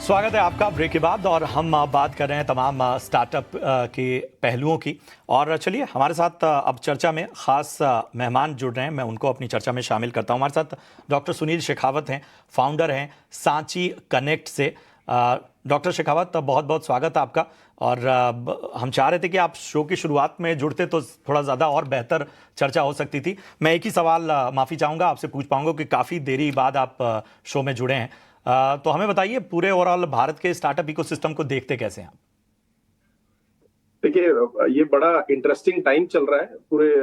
स्वागत है आपका ब्रेक के बाद और हम बात कर रहे हैं तमाम स्टार्टअप के पहलुओं की। और चलिए हमारे साथ अब चर्चा में ख़ास मेहमान जुड़ रहे हैं, मैं उनको अपनी चर्चा में शामिल करता हूं। हमारे साथ डॉक्टर सुनील शेखावत हैं, फाउंडर हैं सांची कनेक्ट से। डॉक्टर शेखावत, बहुत बहुत स्वागत है आपका। और हम चाह रहे थे कि आप शो की शुरुआत में जुड़ते तो थोड़ा ज़्यादा और बेहतर चर्चा हो सकती थी। मैं एक ही सवाल माफ़ी चाहूँगा आपसे पूछ पाऊँगा कि काफ़ी देरी बाद आप शो में जुड़े हैं, तो हमें बताइए पूरे ओवरऑल भारत के स्टार्टअप इकोसिस्टम को देखते कैसे हैं आप? देखिए, ये बड़ा इंटरेस्टिंग टाइम चल रहा है पूरे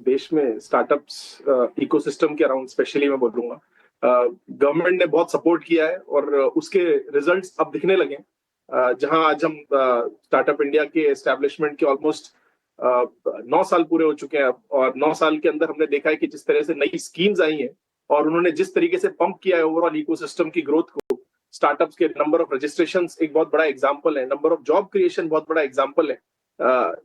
देश में स्टार्टअप्स इकोसिस्टम के अराउंड। स्पेशली मैं बोलूंगा गवर्नमेंट ने बहुत सपोर्ट किया है और उसके रिजल्ट्स अब दिखने लगे हैं। जहां आज हम स्टार्टअप इंडिया के एस्टेब्लिशमेंट के ऑलमोस्ट 9 साल पूरे हो चुके हैं अब, और 9 साल के अंदर हमने देखा है कि जिस तरह से नई स्कीम्स आई हैं और उन्होंने जिस तरीके से पंप किया है ओवरऑल इकोसिस्टम की ग्रोथ को। स्टार्टअप्स के नंबर ऑफ रजिस्ट्रेशंस एक बहुत बड़ा एग्जांपल है, नंबर ऑफ जॉब क्रिएशन बहुत बड़ा एग्जांपल है।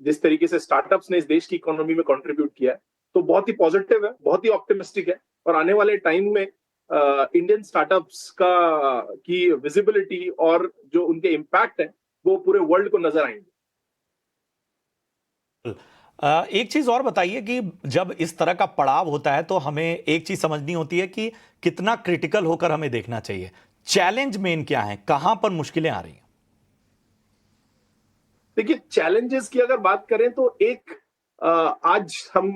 जिस तरीके से स्टार्टअप्स ने इस देश की इकोनॉमी में कंट्रीब्यूट किया है, तो बहुत ही पॉजिटिव है, बहुत ही ऑप्टिमिस्टिक है। और आने वाले टाइम में इंडियन स्टार्टअप्स का की विजिबिलिटी और जो उनके इम्पैक्ट है वो पूरे वर्ल्ड को नजर आएंगे। एक चीज और बताइए कि जब इस तरह का पड़ाव होता है तो हमें एक चीज समझनी होती है कि कितना क्रिटिकल होकर हमें देखना चाहिए। चैलेंज मेन क्या है, कहां पर मुश्किलें आ रही हैं? देखिए, चैलेंजेस की अगर बात करें तो एक आज हम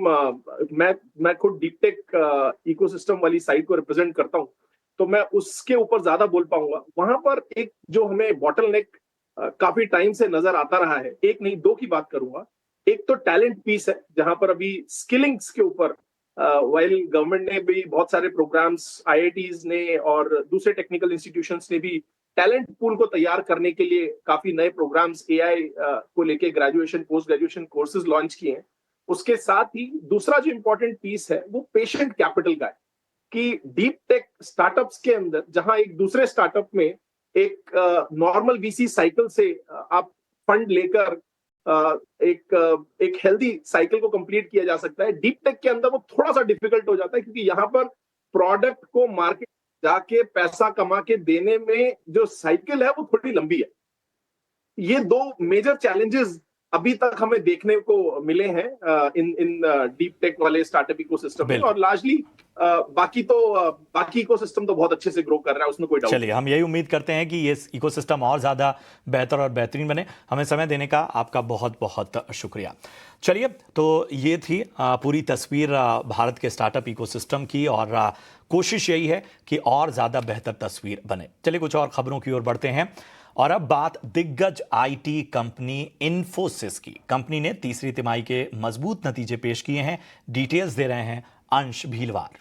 मैं खुद डीप टेक इकोसिस्टम वाली साइड को रिप्रेजेंट करता हूं, तो मैं उसके ऊपर ज्यादा बोल पाऊंगा। वहां पर एक जो हमें बॉटलनेक काफी टाइम से नजर आता रहा है, एक नहीं दो की बात करूंगा। एक तो टैलेंट पीस है, जहां पर अभी स्किलिंग्स के ऊपर वाइल गवर्नमेंट ने भी बहुत सारे प्रोग्राम्स, आईआईटीज ने और दूसरे टेक्निकल इंस्टीट्यूशंस ने भी टैलेंट पूल को तैयार करने के लिए काफी नए प्रोग्राम्स एआई को लेके graduation post graduation courses launch किए हैं। उसके साथ ही दूसरा जो इंपॉर्टेंट पीस है वो पेशेंट कैपिटल का है कि डीप टेक स्टार्टअप्स के अंदर जहां एक दूसरे स्टार्टअप में एक नॉर्मल वीसी साइकिल से आप फंड लेकर एक हेल्दी साइकिल को कंप्लीट किया जा सकता है, डीप टेक के अंदर वो थोड़ा सा डिफिकल्ट हो जाता है, क्योंकि यहाँ पर प्रोडक्ट को मार्केट जाके पैसा कमा के देने में जो साइकिल है वो थोड़ी लंबी है। ये दो मेजर चैलेंजेस अभी तक हमें देखने को मिले हैं इन डीप टेक वाले स्टार्टअप इकोसिस्टम में। और लार्जली बाकी इकोसिस्टम तो बहुत अच्छे से ग्रो कर रहा है, उसमें कोई डाउट। चलिए हम यही उम्मीद करते हैं कि ये इकोसिस्टम और ज़्यादा बेहतर और बेहतरीन बने। हमें समय देने का आपका बहुत बहुत शुक्रिया। चलिए, तो ये थी पूरी तस्वीर भारत के स्टार्टअप इकोसिस्टम की, और कोशिश यही है कि और ज़्यादा बेहतर तस्वीर बने। चलिए कुछ और खबरों की ओर बढ़ते हैं, और अब बात दिग्गज आईटी कंपनी इन्फोसिस की। कंपनी ने तीसरी तिमाही के मजबूत नतीजे पेश किए हैं। डिटेल्स दे रहे हैं अंश भीलवार।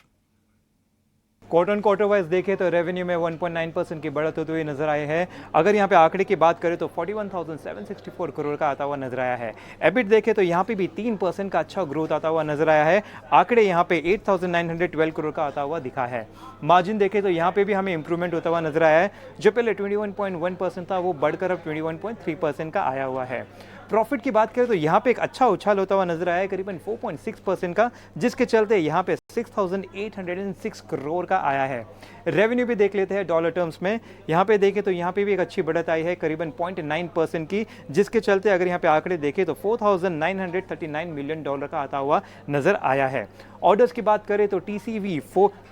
क्वार्टर ऑन क्वार्टर वाइज देखें तो रेवेन्यू में 1.9% की बढ़त होते हुए नजर आए हैं। अगर यहाँ पे आंकड़े की बात करें तो 41,764 करोड़ का आता हुआ नजर आया है। एबिट देखें तो यहाँ पे भी 3% का अच्छा ग्रोथ आता हुआ नजर आया है। आंकड़े यहाँ पे 8,912 करोड़ का आता हुआ दिखा है। मार्जिन देखें तो यहाँ पे भी हमें इंप्रूवमेंट होता हुआ नजर आया है। जो पहले 21.1% था वो बढ़कर अब 21.3% का आया हुआ है। प्रॉफिट की बात करें तो यहाँ पे एक अच्छा उछाल होता हुआ नजर आया है, करीबन 4.6% का, जिसके चलते यहाँ पे 6,806 करोड़ का आया है। रेवेन्यू भी देख लेते हैं डॉलर टर्म्स में। यहाँ पे देखें तो यहाँ पे भी एक अच्छी बढ़त आई है, करीबन 0.9% की, जिसके चलते अगर यहाँ पे आंकड़े देखें तो $4,939 मिलियन का आता हुआ नजर आया है। ऑर्डर्स की बात करें तो टीसीवी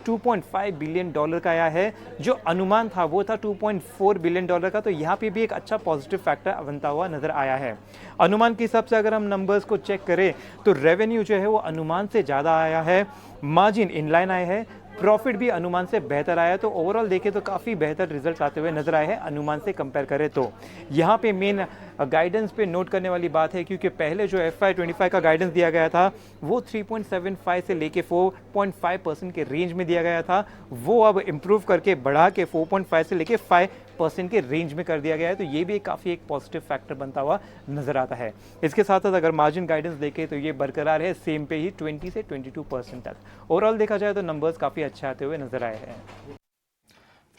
2.5 बिलियन डॉलर का आया है। जो अनुमान था वो था 2.4 बिलियन डॉलर का, तो यहाँ पे भी एक अच्छा पॉजिटिव फैक्टर बनता हुआ नजर आया है। अनुमान के हिसाब से अगर हम नंबर्स को चेक करें तो रेवेन्यू जो है वो अनुमान से ज़्यादा आया है, मार्जिन इनलाइन आए हैं, प्रॉफिट भी अनुमान से बेहतर आया। तो ओवरऑल देखें तो काफ़ी बेहतर रिजल्ट आते हुए नजर आए हैं अनुमान से कंपेयर करें तो। यहाँ पे मेन गाइडेंस पे नोट करने वाली बात है, क्योंकि पहले जो FY25 का गाइडेंस दिया गया था वो 3.75 से लेके 4.5% के रेंज में दिया गया था, वो अब इम्प्रूव करके बढ़ा के 4.5 से लेके 5% के रेंज में कर दिया गया है। तो ये भी काफ़ी एक पॉजिटिव फैक्टर बनता हुआ नजर आता है। इसके साथ साथ अगर मार्जिन गाइडेंस देखें तो ये बरकरार है सेम पे ही 20 से 22% तक। ओवरऑल देखा जाए तो नंबर्स काफ़ी अच्छे आते हुए नजर आए हैं।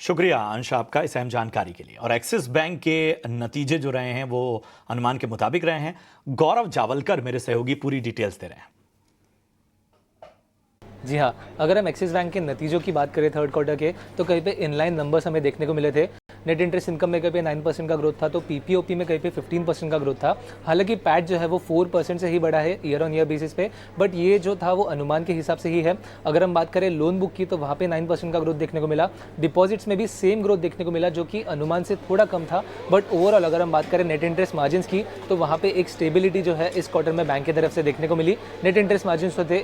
शुक्रिया अंश आपका इस अहम जानकारी के लिए। और एक्सिस बैंक के नतीजे जो रहे हैं वो अनुमान के मुताबिक रहे हैं। गौरव जावलकर मेरे सहयोगी पूरी डिटेल्स दे रहे हैं। जी हाँ, अगर हम एक्सिस बैंक के नतीजों की बात करें थर्ड क्वार्टर के, तो कहीं पे इनलाइन नंबर्स हमें देखने को मिले थे। नेट इंटरेस्ट इनकम में कहीं पे 9% का ग्रोथ था, तो पीपीओपी में कहीं पे 15% का ग्रोथ था। हालांकि पैट जो है वो 4% से ही बढ़ा है ईयर ऑन ईयर बेसिस पे, बट ये जो था वो अनुमान के हिसाब से ही है। अगर हम बात करें लोन बुक की तो वहाँ पे 9% का ग्रोथ देखने को मिला। डिपॉजिट्स में भी सेम ग्रोथ देखने को मिला जो कि अनुमान से थोड़ा कम था, बट ओवरऑल अगर हम बात करें नेट इंटरेस्ट मार्जिन की तो वहाँ पे एक स्टेबिलिटी जो है इस क्वार्टर में बैंक की तरफ से देखने को मिली। नेट इंटरेस्ट मार्जिन जो थे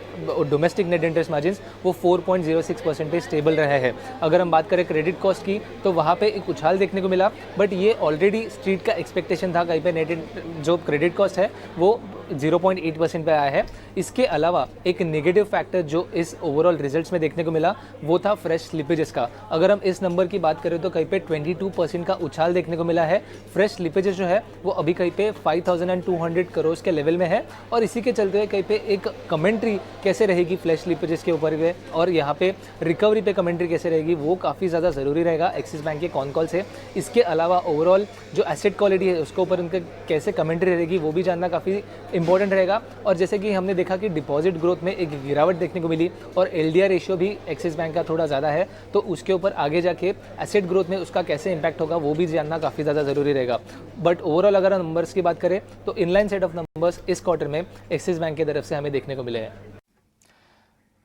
डोमेस्टिक नेट इंटरेस्ट मार्जिन वो 4.06% स्टेबल रहे हैं। अगर हम बात करें क्रेडिट कॉस्ट की तो वहाँ पे एक उछाल देखने को मिला, बट ये ऑलरेडी स्ट्रीट का एक्सपेक्टेशन था। कहीं पे जो क्रेडिट कॉस्ट है वो 0.8% पे आया है। इसके अलावा एक नेगेटिव फैक्टर जो इस ओवरऑल रिजल्ट्स में देखने को मिला वो था फ्रेश स्लिपेजेस का। अगर हम इस नंबर की बात करें तो कहीं पे 22% का उछाल देखने को मिला है। फ्रेश स्लिपेजेस जो है वो अभी कहीं पे 5200 करोड़ के लेवल में है, और इसी के चलते हुए कहीं पे एक कमेंट्री कैसे रहेगी फ्रेश स्लिपेजेस के ऊपर में, और यहाँ पे रिकवरी पे कमेंट्री कैसे रहेगी वो काफ़ी ज़्यादा ज़रूरी रहेगा एक्सिस बैंक के कॉन कॉल से। इसके अलावा ओवरऑल जो एसेट क्वालिटी है उसके ऊपर उनका कैसे कमेंट्री रहेगी वो भी जानना काफ़ी इंपॉर्टेंट रहेगा। और जैसे कि हमने देखा कि डिपॉजिट ग्रोथ में एक गिरावट देखने को मिली और एलडीआर रेशियो भी एक्सिस बैंक का थोड़ा ज़्यादा है, तो उसके ऊपर आगे जाके एसेट ग्रोथ में उसका कैसे इंपैक्ट होगा वो भी जानना काफ़ी ज़्यादा ज़रूरी रहेगा। बट ओवरऑल अगर हम नंबर्स की बात करें तो इनलाइन सेट ऑफ नंबर्स इस क्वार्टर में एक्सिस बैंक की तरफ से हमें देखने को मिले हैं।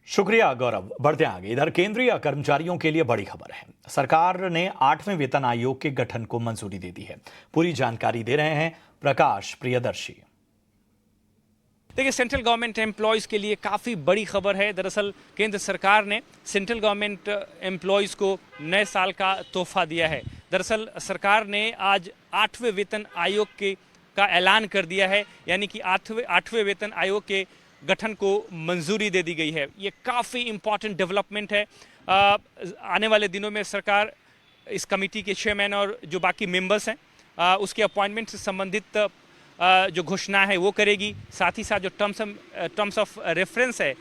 शुक्रिया गौरव। बढ़ते आगे, इधर केंद्रीय कर्मचारियों के लिए बड़ी खबर है। सरकार ने 8वें वेतन आयोग के गठन को मंजूरी दे दी है। पूरी जानकारी दे रहे हैं प्रकाश प्रियदर्शी। देखिए, सेंट्रल गवर्नमेंट एम्प्लॉयज़ के लिए काफ़ी बड़ी खबर है। दरअसल केंद्र सरकार ने सेंट्रल गवर्नमेंट एम्प्लॉयज़ को नए साल का तोहफा दिया है। दरअसल सरकार ने आज 8वें वेतन आयोग का ऐलान कर दिया है, यानी कि 8वें वेतन आयोग के गठन को मंजूरी दे दी गई है। ये काफ़ी इम्पॉर्टेंट डेवलपमेंट है। आने वाले दिनों में सरकार इस कमेटी के चेयरमैन और जो बाकी मेंबर्स हैं उसके अपॉइंटमेंट से संबंधित जो घोषणा है वो करेगी। साथ ही साथ जो टर्म्स ऑफ रेफरेंस है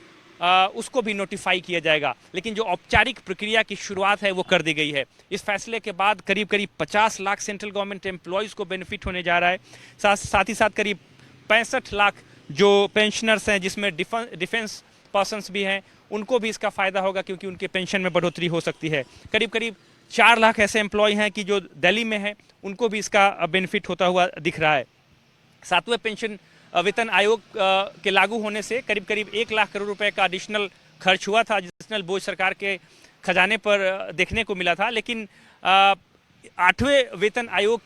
उसको भी नोटिफाई किया जाएगा। लेकिन जो औपचारिक प्रक्रिया की शुरुआत है वो कर दी गई है। इस फैसले के बाद करीब 50 लाख सेंट्रल गवर्नमेंट एम्प्लॉयज़ को बेनिफिट होने जा रहा है। साथ ही साथ करीब 65 लाख जो पेंशनर्स हैं, जिसमें डिफेंस पर्सन्स भी हैं, उनको भी इसका फ़ायदा होगा क्योंकि उनके पेंशन में बढ़ोतरी हो सकती है। करीब 4 लाख ऐसे एम्प्लॉय हैं कि जो दिल्ली में हैं, उनको भी इसका बेनिफिट होता हुआ दिख रहा है। 7वें पेंशन वेतन आयोग के लागू होने से करीब 1 लाख करोड़ रुपए का एडिशनल खर्च हुआ था, एडिशनल बोझ सरकार के खजाने पर देखने को मिला था। लेकिन 8वें वेतन आयोग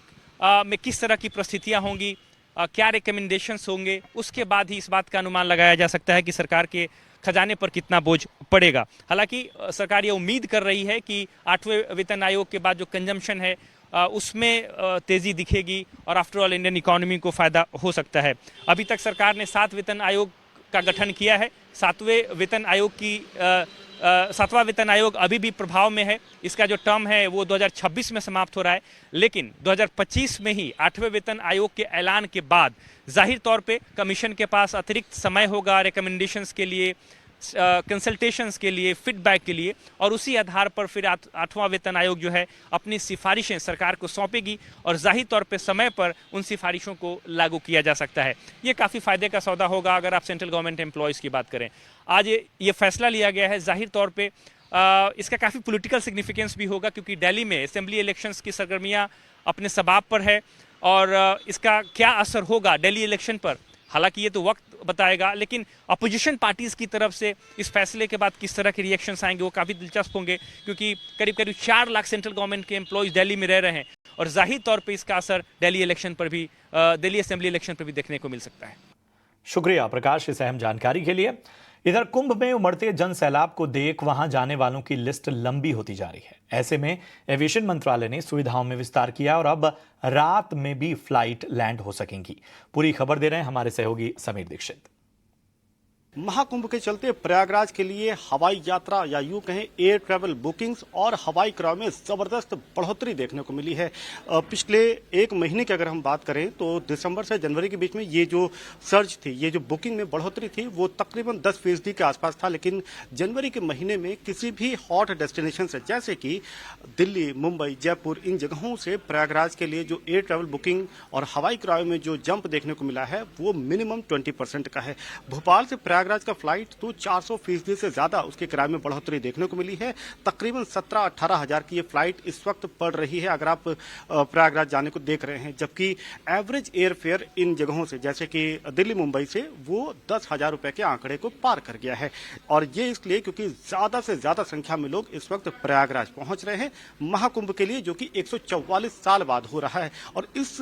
में किस तरह की परिस्थितियाँ होंगी, क्या रिकमेंडेशंस होंगे, उसके बाद ही इस बात का अनुमान लगाया जा सकता है कि सरकार के खजाने पर कितना बोझ पड़ेगा। हालांकि सरकार ये उम्मीद कर रही है कि 8वें वेतन आयोग के बाद जो कंजम्पशन है उसमें तेज़ी दिखेगी और आफ्टर ऑल इंडियन इकोनॉमी को फ़ायदा हो सकता है। अभी तक सरकार ने 7 वेतन आयोग का गठन किया है। 7वां वेतन आयोग अभी भी प्रभाव में है। इसका जो टर्म है वो 2026 में समाप्त हो रहा है, लेकिन 2025 में ही 8वें वेतन आयोग के ऐलान के बाद जाहिर तौर पे कमीशन के पास अतिरिक्त समय होगा रिकमेंडेशंस के लिए, कंसल्टेशंस के लिए, फीडबैक के लिए, और उसी आधार पर फिर 8वां वेतन आयोग जो है अपनी सिफारिशें सरकार को सौंपेगी और जाहिर तौर पे समय पर उन सिफारिशों को लागू किया जा सकता है। ये काफ़ी फ़ायदे का सौदा होगा अगर आप सेंट्रल गवर्नमेंट एम्प्लॉयज़ की बात करें। आज ये फैसला लिया गया है, जाहिर तौर पे इसका काफ़ी पॉलिटिकल सिग्निफिकेंस भी होगा क्योंकि दिल्ली में असेंबली इलेक्शंस की सरगर्मियाँ अपने सबाब पर है और इसका क्या असर होगा दिल्ली इलेक्शन पर, हालांकि ये तो वक्त बताएगा। लेकिन अपोजिशन पार्टीज़ की तरफ से इस फैसले के बाद किस तरह के रिएक्शंस आएंगे वो काफ़ी दिलचस्प होंगे, क्योंकि करीब 4 लाख सेंट्रल गवर्नमेंट के एम्प्लॉयज़ दिल्ली में रह रहे हैं और जाहिर तौर पे इसका असर दिल्ली इलेक्शन पर भी, दिल्ली असेंबली इलेक्शन पर भी देखने को मिल सकता है। शुक्रिया प्रकाश इस अहम जानकारी के लिए। इधर कुंभ में उमड़ते जन सैलाब को देख वहां जाने वालों की लिस्ट लंबी होती जा रही है। ऐसे में एविएशन मंत्रालय ने सुविधाओं में विस्तार किया और अब रात में भी फ्लाइट लैंड हो सकेंगी। पूरी खबर दे रहे हैं हमारे सहयोगी समीर दीक्षित। महाकुंभ के चलते प्रयागराज के लिए हवाई यात्रा या यूं कहें एयर ट्रैवल बुकिंग्स और हवाई किराए में जबरदस्त बढ़ोतरी देखने को मिली है। पिछले 1 महीने की अगर हम बात करें तो दिसंबर से जनवरी के बीच में ये जो सर्ज थी, ये जो बुकिंग में बढ़ोतरी थी वो तकरीबन 10% के आसपास था। लेकिन जनवरी के महीने में किसी भी हॉट डेस्टिनेशन से, जैसे कि दिल्ली, मुंबई, जयपुर, इन जगहों से प्रयागराज के लिए जो एयर ट्रैवल बुकिंग और हवाई किराए में जो जंप देखने को मिला है वो मिनिमम 20% का है। भोपाल से प्रयागराज का फ्लाइट तो 400% से ज्यादा उसके किराए में बढ़ोतरी देखने को मिली है। तकरीबन 17-18 हजार की ये फ्लाइट इस वक्त पड़ रही है अगर आप प्रयागराज जाने को देख रहे हैं, जबकि एवरेज एयर फेयर इन जगहों से जैसे कि दिल्ली मुंबई से वो 10,000 रुपए के आंकड़े को पार कर गया है। और ये इसलिए क्योंकि ज्यादा से ज्यादा संख्या में लोग इस वक्त प्रयागराज पहुंच रहे हैं महाकुंभ के लिए, जो कि 144 साल बाद हो रहा है। और इस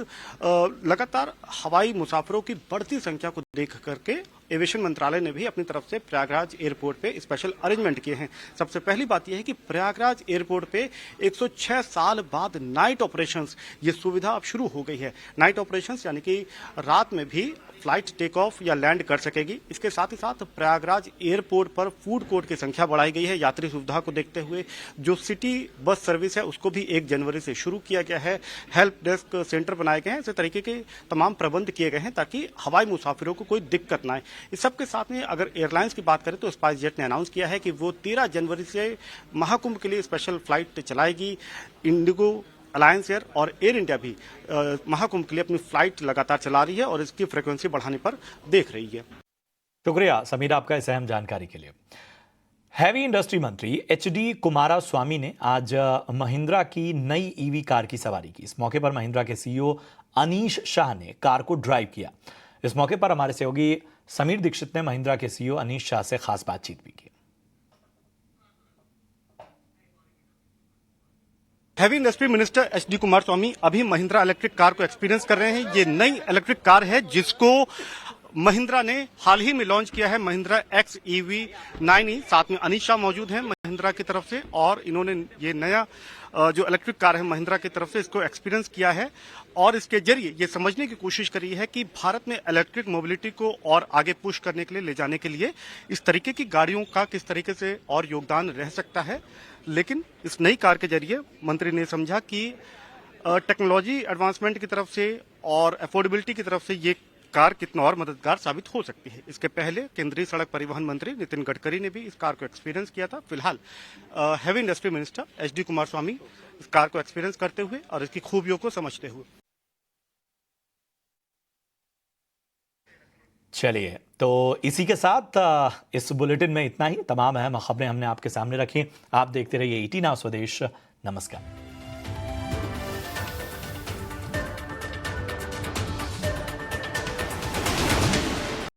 लगातार हवाई मुसाफिरों की बढ़ती संख्या को देख करके एविएशन मंत्रालय ने भी अपनी तरफ से प्रयागराज एयरपोर्ट पे स्पेशल अरेंजमेंट किए हैं। सबसे पहली बात यह है कि प्रयागराज एयरपोर्ट पे 106 साल बाद नाइट ऑपरेशंस ये सुविधा अब शुरू हो गई है। नाइट ऑपरेशंस यानी कि रात में भी फ्लाइट टेक ऑफ या लैंड कर सकेगी। इसके साथ ही साथ प्रयागराज एयरपोर्ट पर फूड कोर्ट की संख्या बढ़ाई गई है यात्री सुविधा को देखते हुए। जो सिटी बस सर्विस है उसको भी 1 जनवरी से शुरू किया गया है। हेल्प डेस्क सेंटर बनाए गए हैं, इस तरीके के तमाम प्रबंध किए गए हैं ताकि हवाई मुसाफिरों को कोई दिक्कत ना आए। इस सब के साथ में अगर एयरलाइंस की बात करें तो स्पाइस जेट ने अनाउंस किया है कि वो 13 जनवरी से महाकुंभ के लिए स्पेशल फ्लाइट चलाएगी। इंडिगो, अलायंस एयर और एयर इंडिया भी महाकुंभ के लिए अपनी फ्लाइट लगातार चला रही है और इसकी फ्रीक्वेंसी बढ़ाने पर देख रही है। शुक्रिया समीर आपका इस अहम जानकारी के लिए। हैवी इंडस्ट्री मंत्री HD कुमारास्वामी ने आज महिंद्रा की नई ईवी कार की सवारी की। इस मौके पर महिंद्रा के CEO अनीश शाह ने कार को ड्राइव किया। इस मौके पर हमारे सहयोगी समीर दीक्षित ने महिंद्रा के CEO अनीश शाह से खास बातचीत भी की। Heavy industry minister HD Kumaraswamy अभी महिंद्रा इलेक्ट्रिक कार को एक्सपीरियंस कर रहे हैं। ये नई इलेक्ट्रिक कार है जिसको महिंद्रा ने हाल ही में लॉन्च किया है, महिंद्रा XEV9E। साथ में अनीश शाह मौजूद हैं महिंद्रा की तरफ से और इन्होंने ये नया जो इलेक्ट्रिक कार है महिंद्रा की तरफ से इसको एक्सपीरियंस किया है और इसके जरिए ये समझने की कोशिश करी है कि भारत में इलेक्ट्रिक मोबिलिटी को और आगे पुश करने के लिए, ले जाने के लिए इस तरीके की गाड़ियों का किस तरीके से और योगदान रह सकता है। लेकिन इस नई कार के जरिए मंत्री ने समझा कि टेक्नोलॉजी एडवांसमेंट की तरफ से और अफोर्डेबिलिटी की तरफ से ये कार कितना और मददगार साबित हो सकती है। इसके पहले केंद्रीय सड़क परिवहन मंत्री नितिन गडकरी ने भी इस कार को एक्सपीरियंस किया था। फिलहाल heavy industry minister HD Kumaraswamy इस कार को एक्सपीरियंस करते हुए और इसकी खूबियों को समझते हुए। चलिए, तो इसी के साथ इस बुलेटिन में इतना ही। तमाम अहम खबरें हमने आपके सामने रखी। आप देखते रहिए ET Now स्वदेश। नमस्कार।